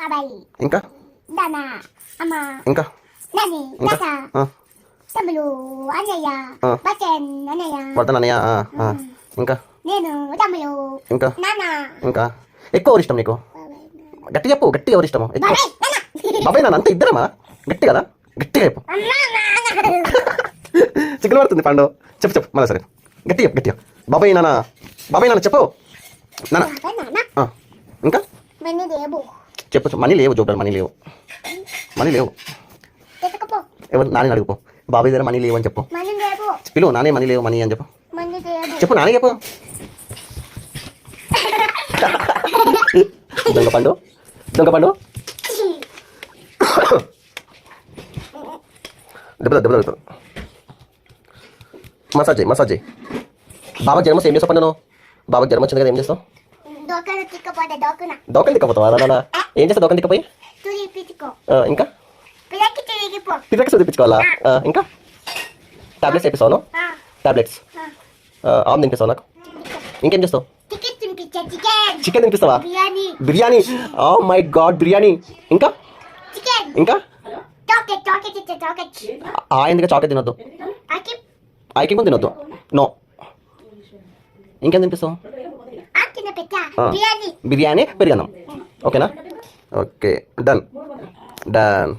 బాబాయ్, ఇంకా నాన్న, అమ్మ, ఇంకా నాని, ఇంకా తాత, తమ్ముడు, అన్నయ్య, బచ్చన్ అన్నయ్య, వర్ధన్ అన్నయ్య ఇంకా నేను, తమ్ముడు, ఇంకా నాన్న, ఇంకా ఎక్కువ ఎవరు ఇష్టం నీకు? గట్టి చెప్పు, గట్టి ఎవరు ఇష్టము ఎక్కువ? బాబాయ్, నాన్న, బాబాయ్ నాన్న అంత ఇద్దరమా? గట్టి కదా, గట్టిగా చెప్పు. అమ్మ, నాన్న. చికెన్ పడుతుంది పండు. చెప్పు చెప్పు మళ్ళీ సరే, గట్టిగా గట్టిగా. బాబాయ్ నాన్న, బాబాయ్ నాన్న చెప్పు నాన్న. బాబాయ్, నాన్న, ఇంకా మనీ లేవు, చెప్పు. మనీ లేవు చూడాలి, మనీ లేవు, మనీ లేవు. ఎత్తుకుపో, ఎవరు నాని అడుగుపో. బాబాయ్ దగ్గర మనీ లేవు అని చెప్పు. మనీ లేవు, పిలువు నానే మనీ లేవు మనీ అని చెప్పు. మనీ లేవు, చెప్పు నానే చెప్పు. దొంగ పండు, దొంగ పండు. దెబ్బ దెబ్బ దొరుకుతుంది. మసాజ్ చేయి, మసాజ్ చేయి. బాబా జ్వరం వస్తే ఏం చేస్తావు పండు నువ్వు? బాబాకి జ్వరం వచ్చింది కదా, ఏం చేస్తావు? దోకలు తిక్కపోతే దోకున, దోకని తిక్కపోతావా? నాన్న ఏం చేస్తావు దోకని తిక్కపోయి? తురి పిచ్చుకో, ఇంకా పిల్లకి తిరిగిపో, పిల్లకి చూపించుకోవాలా? ఇంకా టాబ్లెట్స్ వేపిస్తావు? టాబ్లెట్స్ ఆమ్ తినిపిస్తావు నాకు? ఇంకేం చేస్తావు? చికెన్ తినిపించే, చికెన్, చికెన్ తినిపిస్తావా? Biryani, biryani. Oh my God, biryani. ఇంకా చికెన్, ఇంకా చాకెట్, చాకెట్ ఇచ్చే, చాకెట్, ఎందుకు చాక్లెట్ తినొద్దు, ఆకి, ఐకి ముందు తినొద్దు. నో. ఇంకేం తినిపిస్తావు? ఆకిన పెట్ట, బిర్యానీ, బిర్యానీ, పెరుగన్నం. ఓకేనా? Okay, done done.